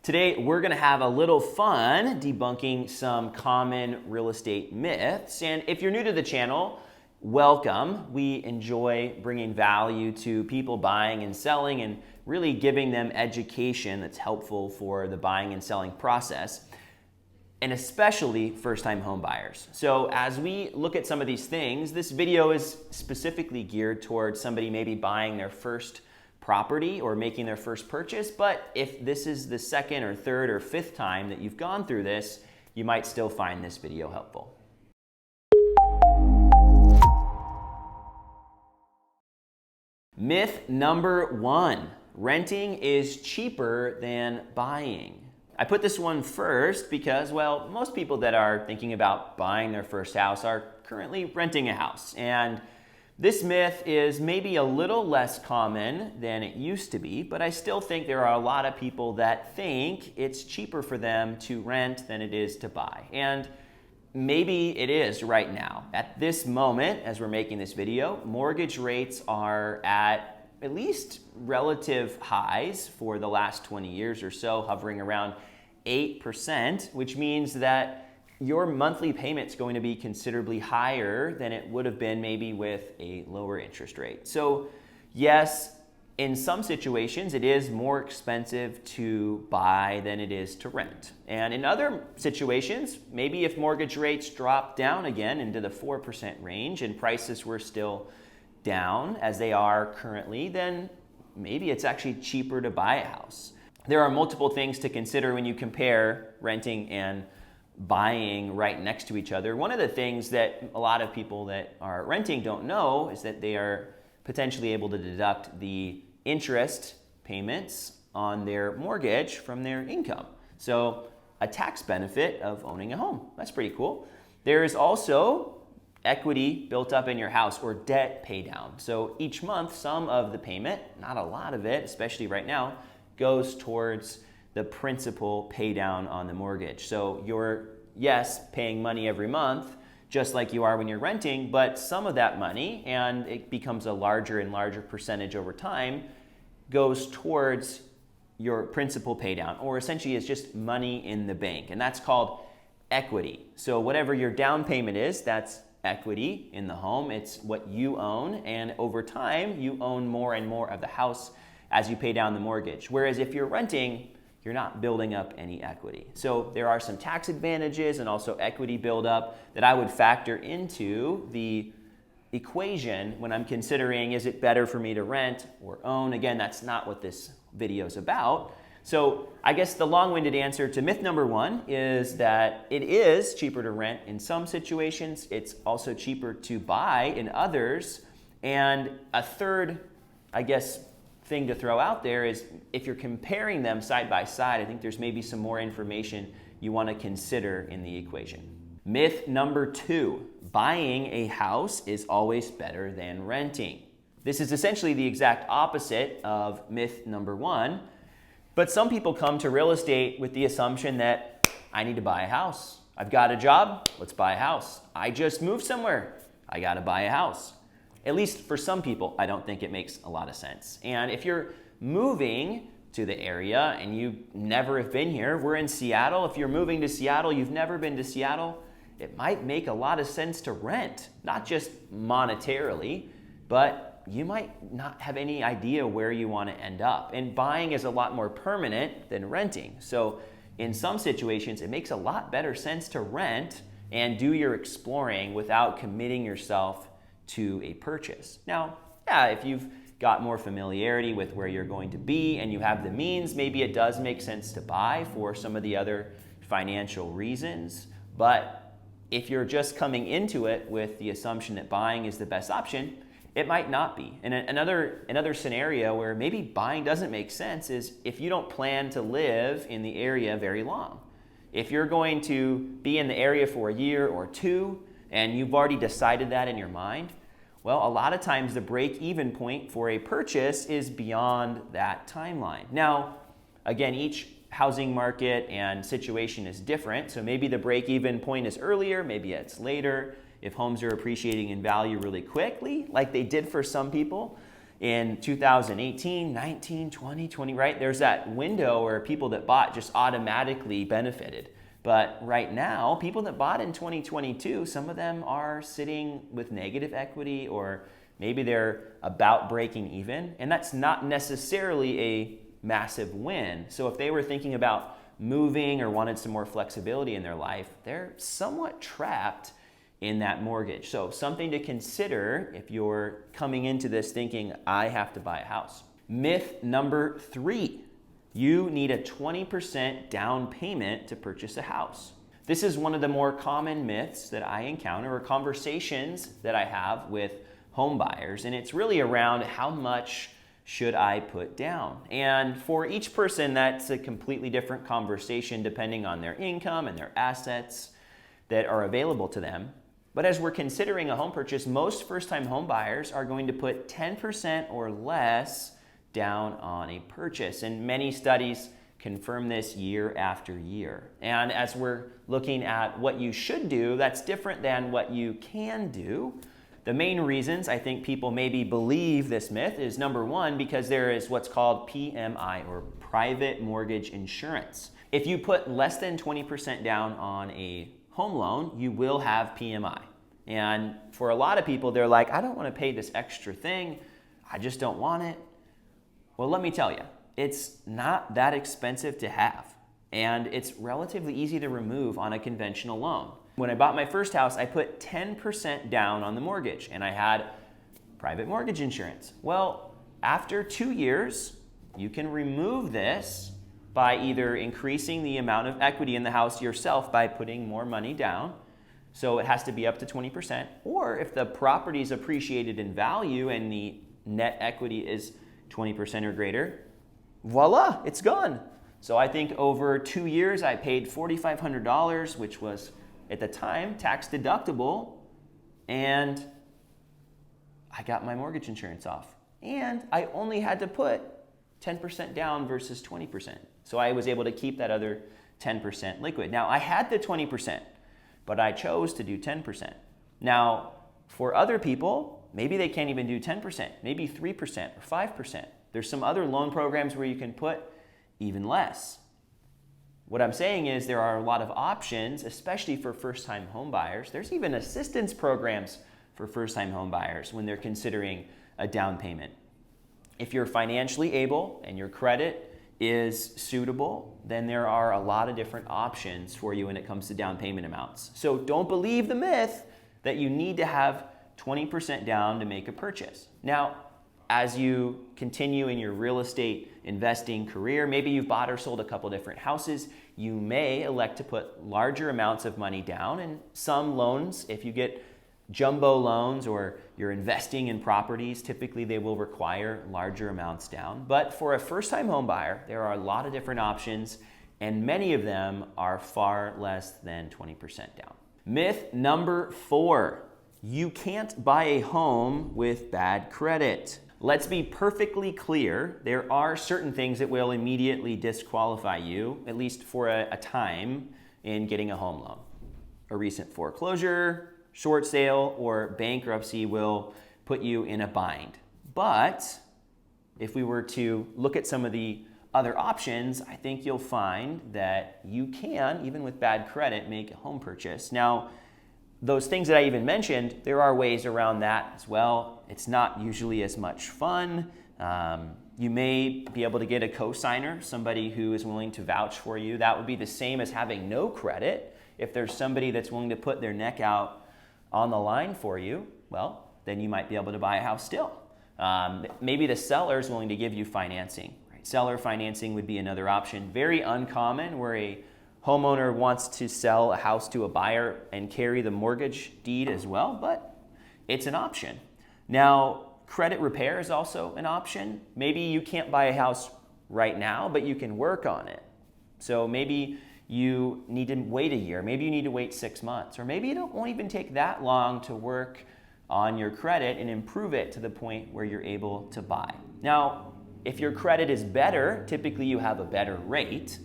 Today, we're gonna have a little fun debunking some common real estate myths. And if you're new to the channel, welcome. We enjoy bringing value to people buying and selling and really giving them education that's helpful for the buying and selling process, and especially first-time home buyers. So as we look at some of these things, this video is specifically geared towards somebody maybe buying their first property or making their first purchase. But if this is the second or third or fifth time that you've gone through this, you might still find this video helpful. Myth number one, renting is cheaper than buying. I put this one first because, well, most people that are thinking about buying their first house are currently renting a house. And this myth is maybe a little less common than it used to be, but I still think there are a lot of people that think it's cheaper for them to rent than it is to buy. And maybe it is right now. At this moment, as we're making this video, mortgage rates are at least relative highs for the last 20 years or so, hovering around 8%, which means that your monthly payment's going to be considerably higher than it would have been maybe with a lower interest rate. So yes, in some situations, it is more expensive to buy than it is to rent. And in other situations, maybe if mortgage rates drop down again into the 4% range and prices were still down as they are currently, then maybe it's actually cheaper to buy a house. There are multiple things to consider when you compare renting and buying right next to each other. One of the things that a lot of people that are renting don't know is that they are potentially able to deduct the interest payments on their mortgage from their income. So a tax benefit of owning a home. That's pretty cool. There is also equity built up in your house or debt pay down. So each month, some of the payment, not a lot of it, especially right now, goes towards the principal pay down on the mortgage. So you're, yes, paying money every month, just like you are when you're renting, but some of that money, and it becomes a larger and larger percentage over time, goes towards your principal pay down, or essentially is just money in the bank. And that's called equity. So whatever your down payment is, that's equity in the home. It's what you own. And over time, you own more and more of the house as you pay down the mortgage. Whereas if you're renting, you're not building up any equity. So there are some tax advantages and also equity buildup that I would factor into the equation when I'm considering, is it better for me to rent or own? Again, that's not what this video is about. So I guess the long-winded answer to myth number one is that it is cheaper to rent in some situations. It's also cheaper to buy in others. And a third, I guess, thing to throw out there is if you're comparing them side by side, I think there's maybe some more information you want to consider in the equation. Myth number two, buying a house is always better than renting. This is essentially the exact opposite of myth number one, but some people come to real estate with the assumption that I need to buy a house. I've got a job, let's buy a house. I just moved somewhere, I got to buy a house. At least for some people, I don't think it makes a lot of sense. And if you're moving to the area and you never have been here, we're in Seattle. If you're moving to Seattle, you've never been to Seattle, it might make a lot of sense to rent, not just monetarily, but you might not have any idea where you want to end up. And buying is a lot more permanent than renting. So in some situations, it makes a lot better sense to rent and do your exploring without committing yourself to a purchase. Now, yeah, if you've got more familiarity with where you're going to be and you have the means, maybe it does make sense to buy for some of the other financial reasons. But if you're just coming into it with the assumption that buying is the best option, it might not be. And another scenario where maybe buying doesn't make sense is if you don't plan to live in the area very long. If you're going to be in the area for a year or two, and you've already decided that in your mind, well, a lot of times the break-even point for a purchase is beyond that timeline. Now, again, each housing market and situation is different, so maybe the break-even point is earlier, maybe it's later. If homes are appreciating in value really quickly, like they did for some people in 2018, 19, 20, 20, right? There's that window where people that bought just automatically benefited. But right now, people that bought in 2022, some of them are sitting with negative equity, or maybe they're about breaking even, and that's not necessarily a massive win. So if they were thinking about moving or wanted some more flexibility in their life, they're somewhat trapped in that mortgage. So something to consider if you're coming into this thinking, I have to buy a house. Myth number 3, you need a 20% down payment to purchase a house. This is one of the more common myths that I encounter, or conversations that I have with home buyers, and it's really around how much should I put down? And for each person, that's a completely different conversation depending on their income and their assets that are available to them. But as we're considering a home purchase, most first-time home buyers are going to put 10% or less down on a purchase. And many studies confirm this year after year. And as we're looking at what you should do, that's different than what you can do. The main reasons I think people maybe believe this myth is, number one, because there is what's called PMI, or private mortgage insurance. If you put less than 20% down on a home loan, you will have PMI. And for a lot of people, they're like, I don't want to pay this extra thing. I just don't want it. Well, let me tell you, it's not that expensive to have, and it's relatively easy to remove on a conventional loan. When I bought my first house, I put 10% down on the mortgage, and I had private mortgage insurance. Well, after 2 years, you can remove this by either increasing the amount of equity in the house yourself by putting more money down, so it has to be up to 20%, or if the property is appreciated in value and the net equity is 20% or greater, voila, it's gone. So I think over 2 years, I paid $4,500, which was at the time tax deductible, and I got my mortgage insurance off. And I only had to put 10% down versus 20%. So I was able to keep that other 10% liquid. Now, I had the 20%, but I chose to do 10%. Now, for other people, maybe they can't even do 10%, maybe 3% or 5%. There's some other loan programs where you can put even less. What I'm saying is there are a lot of options, especially for first-time home buyers. There's even assistance programs for first-time home buyers when they're considering a down payment. If you're financially able and your credit is suitable, then there are a lot of different options for you when it comes to down payment amounts. So don't believe the myth that you need to have 20% down to make a purchase. Now, as you continue in your real estate investing career, maybe you've bought or sold a couple different houses, you may elect to put larger amounts of money down. And some loans, if you get jumbo loans or you're investing in properties, typically they will require larger amounts down. But for a first-time home buyer, there are a lot of different options, and many of them are far less than 20% down. Myth number 4, you can't buy a home with bad credit. Let's be perfectly clear, there are certain things that will immediately disqualify you, at least for a time, in getting a home loan. A recent foreclosure, short sale, or bankruptcy will put you in a bind. But if we were to look at some of the other options, I think you'll find that you can, even with bad credit, make a home purchase. Now, those things that I even mentioned, there are ways around that as well. It's not usually as much fun. You may be able to get a co-signer, somebody who is willing to vouch for you. That would be the same as having no credit. If there's somebody that's willing to put their neck out on the line for you, well, then you might be able to buy a house still. Maybe the seller is willing to give you financing. Right? Seller financing would be another option. Very uncommon where a homeowner wants to sell a house to a buyer and carry the mortgage deed as well, but it's an option. Now, credit repair is also an option. Maybe you can't buy a house right now, but you can work on it. So maybe you need to wait a year, maybe you need to wait 6 months, or maybe it won't even take that long to work on your credit and improve it to the point where you're able to buy. Now, if your credit is better, typically you have a better rate,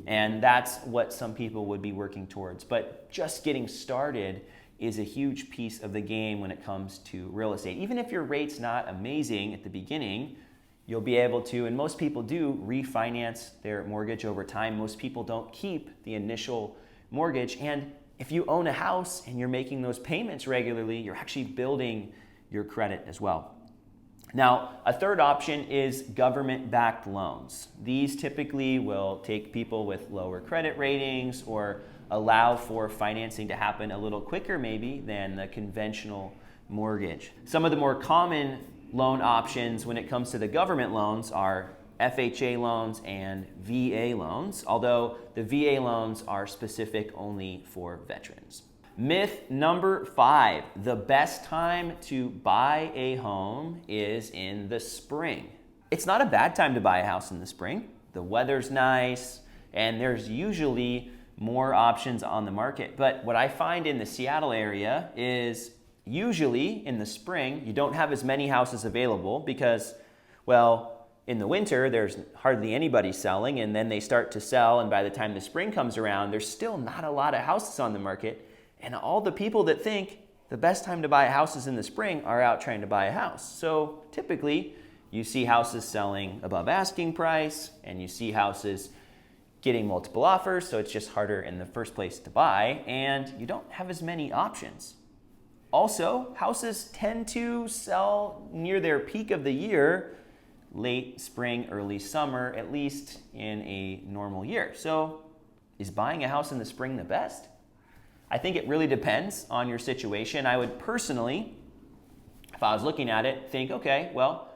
and that's what some people would be working towards. But just getting started, is a huge piece of the game when it comes to real estate. Even if your rate's not amazing at the beginning, you'll be able to, and most people do, refinance their mortgage over time. Most people don't keep the initial mortgage. And if you own a house and you're making those payments regularly, you're actually building your credit as well. Now, a third option is government-backed loans. These typically will take people with lower credit ratings or allow for financing to happen a little quicker maybe than the conventional mortgage. Some of the more common loan options when it comes to the government loans are FHA loans and VA loans, although the VA loans are specific only for veterans. Myth number 5, the best time to buy a home is in the spring. It's not a bad time to buy a house in the spring. The weather's nice, and there's usually more options on the market. But what I find in the Seattle area is usually in the spring, you don't have as many houses available because, well, in the winter, there's hardly anybody selling, and then they start to sell, and by the time the spring comes around, there's still not a lot of houses on the market. And all the people that think the best time to buy a house is in the spring are out trying to buy a house. So typically, you see houses selling above asking price, and you see houses getting multiple offers, so it's just harder in the first place to buy, and you don't have as many options. Also, houses tend to sell near their peak of the year, late spring, early summer, at least in a normal year. So is buying a house in the spring the best? I think it really depends on your situation. I would personally, if I was looking at it, think, okay, well,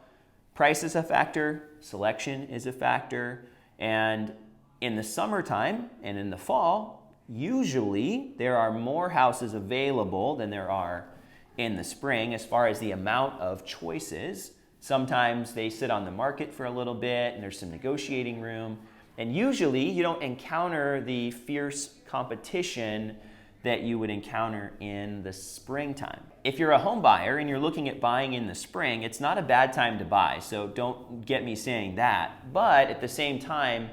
price is a factor, selection is a factor, and in the summertime and in the fall, usually there are more houses available than there are in the spring as far as the amount of choices. Sometimes they sit on the market for a little bit and there's some negotiating room. And usually you don't encounter the fierce competition that you would encounter in the springtime. If you're a home buyer and you're looking at buying in the spring, it's not a bad time to buy, so don't get me saying that. But at the same time,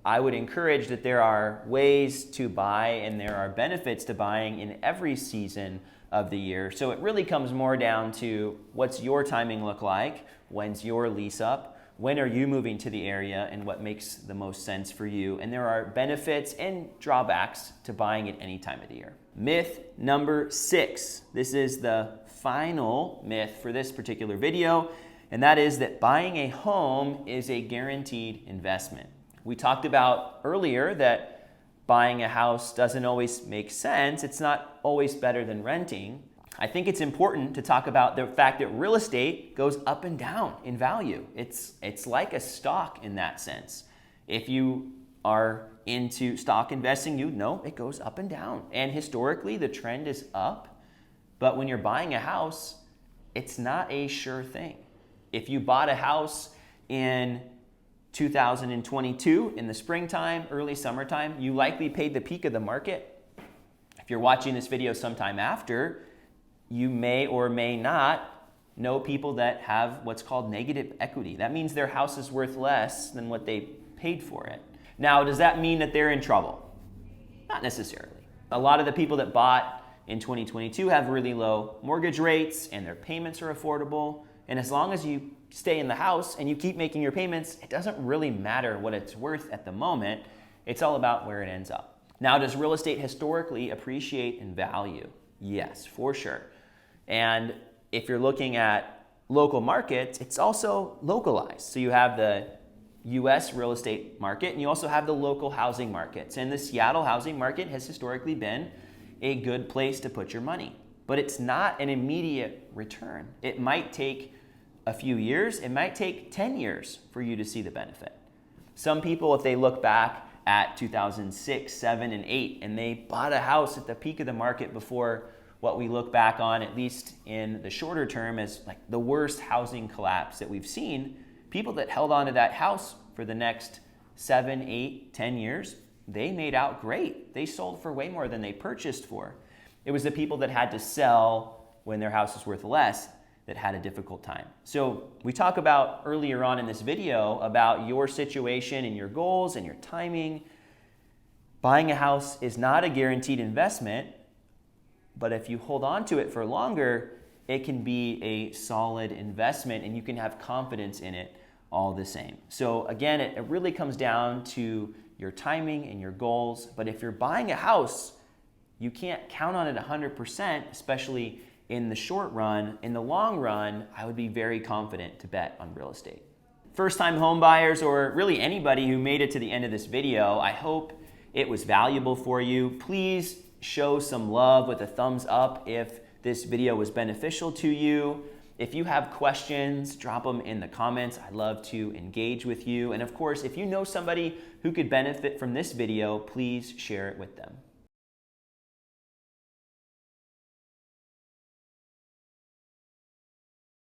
I would encourage that there are ways to buy and there are benefits to buying in every season of the year. So it really comes more down to what's your timing look like, when's your lease up, when are you moving to the area, and what makes the most sense for you. And there are benefits and drawbacks to buying at any time of the year. Myth number 6. This is the final myth for this particular video, and that is that buying a home is a guaranteed investment. We talked about earlier that buying a house doesn't always make sense. It's not always better than renting. I think it's important to talk about the fact that real estate goes up and down in value. It's like a stock in that sense. If you are into stock investing, you know it goes up and down. And historically, the trend is up. But when you're buying a house, it's not a sure thing. If you bought a house in 2022 in the springtime, early summertime, you likely paid the peak of the market. If you're watching this video sometime after, you may or may not know people that have what's called negative equity. That means their house is worth less than what they paid for it. Now, does that mean that they're in trouble? Not necessarily. A lot of the people that bought in 2022 have really low mortgage rates and their payments are affordable. And as long as you stay in the house and you keep making your payments, it doesn't really matter what it's worth at the moment. It's all about where it ends up. Now, does real estate historically appreciate in value? Yes, for sure. And if you're looking at local markets, it's also localized. So you have the US real estate market and you also have the local housing markets. And the Seattle housing market has historically been a good place to put your money. But it's not an immediate return. It might take a few years, it might take 10 years for you to see the benefit. Some people, if they look back at 2006, 7, and 8, and they bought a house at the peak of the market before what we look back on, at least in the shorter term, as like the worst housing collapse that we've seen, people that held on to that house for the next 7, 8, 10 years, they made out great. They sold for way more than they purchased for. It was the people that had to sell when their house was worth less that had a difficult time. So we talk about earlier on in this video about your situation and your goals and your timing. Buying a house is not a guaranteed investment, But if you hold on to it for longer, it can be a solid investment and you can have confidence in it all the same. So again, it really comes down to your timing and your goals. But if you're buying a house, you can't count on it 100%, especially in the short run. In the long run, I would be very confident to bet on real estate. First-time home buyers, or really anybody who made it to the end of this video, I hope it was valuable for you. Please show some love with a thumbs up if this video was beneficial to you. If you have questions, drop them in the comments. I'd love to engage with you. And of course, if you know somebody who could benefit from this video, please share it with them.